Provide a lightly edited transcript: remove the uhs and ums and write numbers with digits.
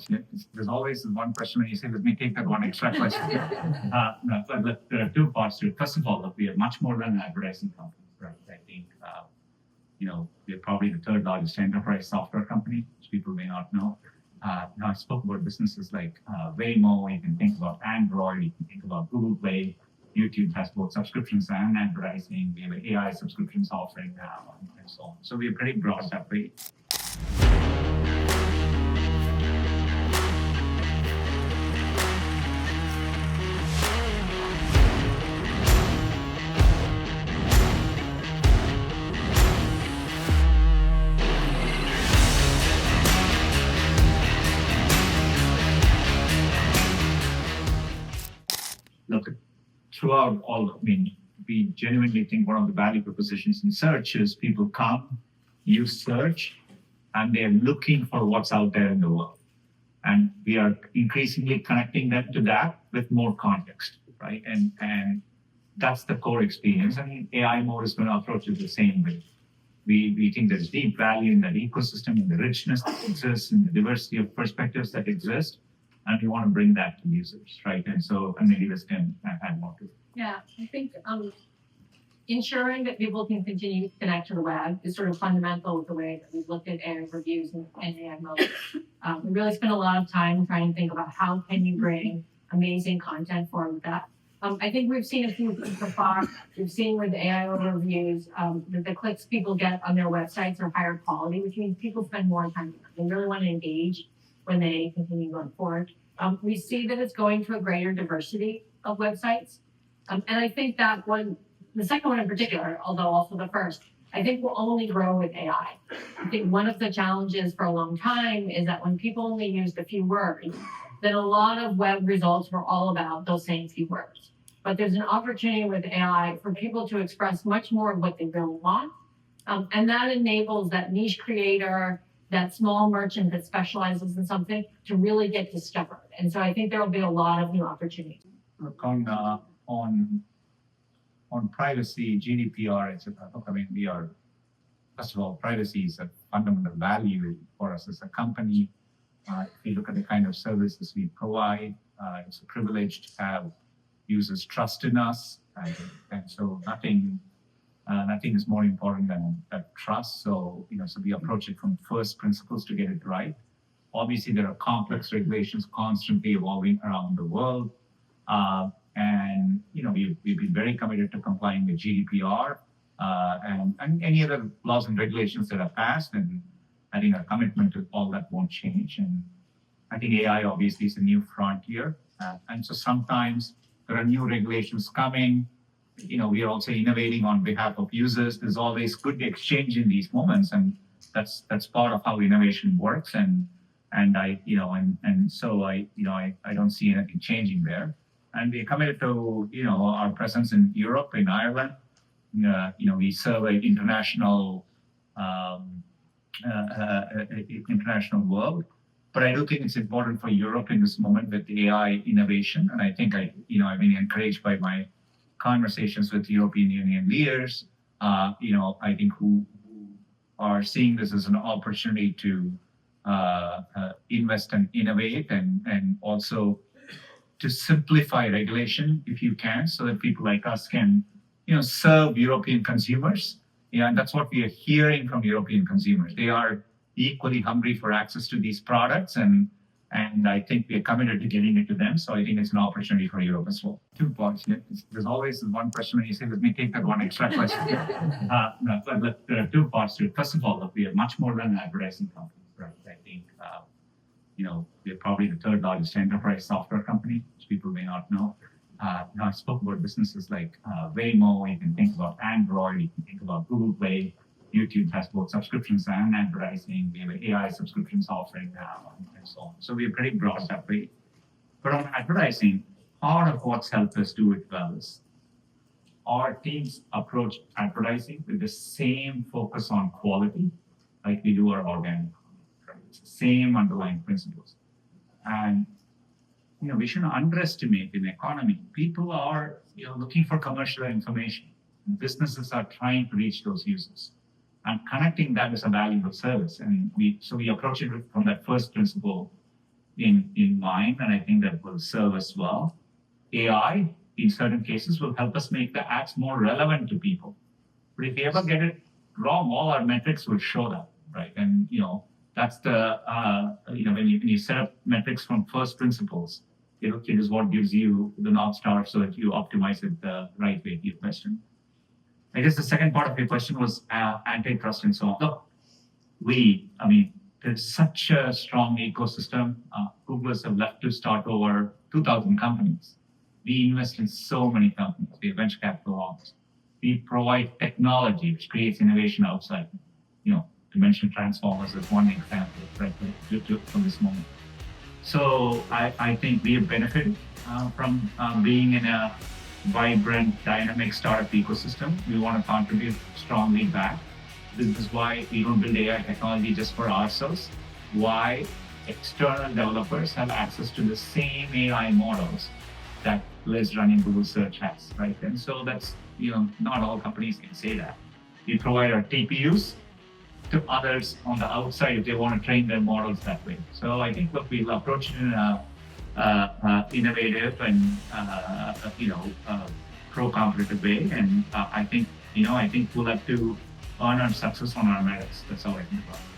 parts. There's always one question when you say, let me take that one extra question. No, but there are two parts to it. First of all, look, we are much more than an advertising company, right? I think, we're probably the third largest enterprise software company, which people may not know. Now I spoke about businesses like Waymo. You can think about Android. You can think about Google Play. YouTube has both subscriptions and advertising. We have an AI subscriptions offering now, and so on. So we're pretty broad that way. Look, throughout all, we genuinely think one of the value propositions in search is people come, use search, and they're looking for what's out there in the world. And we are increasingly connecting them to that with more context, right? And that's the core experience. And AI Mode is going to approach it the same way. We think there's deep value in that ecosystem, in the richness that exists, in the diversity of perspectives that exist. And we want to bring that to users, right? And maybe Liz can add more to it. Yeah, I think ensuring that people can continue to connect to the web is sort of fundamental with the way that we've looked at AI reviews and AI mode. We really spend a lot of time trying to think about how can you bring amazing content form that. I think we've seen a few things so far. We've seen with AI reviews that the clicks people get on their websites are higher quality, which means people spend more time. They really want to engage when they continue going forward. We see that it's going to a greater diversity of websites. And I think that the second one in particular, although also the first, I think will only grow with AI. I think one of the challenges for a long time is that when people only used a few words, then a lot of web results were all about those same few words. But there's an opportunity with AI for people to express much more of what they really want. And that enables that niche creator, that small merchant that specializes in something to really get discovered. And so I think there will be a lot of new opportunities. Look, on privacy, GDPR, etc. First of all, privacy is a fundamental value for us as a company. If you look at the kind of services we provide, it's a privilege to have users trust in us. And so nothing is more important than that trust. So we approach it from first principles to get it right. Obviously, there are complex regulations constantly evolving around the world. And we've been very committed to complying with GDPR and any other laws and regulations that are passed. And I think our commitment to all that won't change. And I think AI obviously is a new frontier. And so sometimes there are new regulations coming. We are also innovating on behalf of users. There's always good exchange in these moments, and that's part of how innovation works. So I don't see anything changing there. And we're committed to our presence in Europe, in Ireland. We serve an international world. But I do think it's important for Europe in this moment with AI innovation. And I think I've been encouraged by my conversations with European Union leaders, I think who are seeing this as an opportunity to invest and innovate and also to simplify regulation if you can, so that people like us can, serve European consumers. And that's what we are hearing from European consumers. They are equally hungry for access to these products, and I think we are committed to getting it to them. So I think it's an opportunity for Europe as well. 2 points. There's always one question when you say, let me take that one extra question. No, but there are 2 parts to it. First of all, look, we are much more than an advertising company, right? I think, we're probably the third largest enterprise software company, which people may not know. Now I spoke about businesses like Waymo. You can think about Android. You can think about Google Play. YouTube has both subscriptions and advertising. We have an AI subscriptions offering now, and so on. So we're pretty broad that way. But on advertising, part of what's helped us do it well is our teams approach advertising with the same focus on quality like we do our organic. Right? It's the same underlying principles. And we shouldn't underestimate in the economy. People are looking for commercial information. Businesses are trying to reach those users. And connecting that is a valuable service. And we approach it from that first principle in mind, and I think that will serve us well. AI, in certain cases, will help us make the ads more relevant to people. But if we ever get it wrong, all our metrics will show that, right? And that's the when you set up metrics from first principles, it is what gives you the North Star so that you optimize it the right way to your question. I guess the second part of your question was antitrust and so on. Look, there's such a strong ecosystem. Googlers have left to start over 2,000 companies. We invest in so many companies. We have venture capital arms. We provide technology which creates innovation outside. Dimension transformers is one example, right, from this moment. So I think we have benefited from being in a vibrant, dynamic startup ecosystem. We want to contribute strongly back. This is why we don't build AI technology just for ourselves. Why external developers have access to the same AI models that Liz running Google Search has, right? And so that's, not all companies can say that. We provide our TPUs to others on the outside if they want to train their models that way. So I think we'll approach it in a innovative and pro-competitive way. And I think we'll have to earn our success on our merits. That's how I think about it.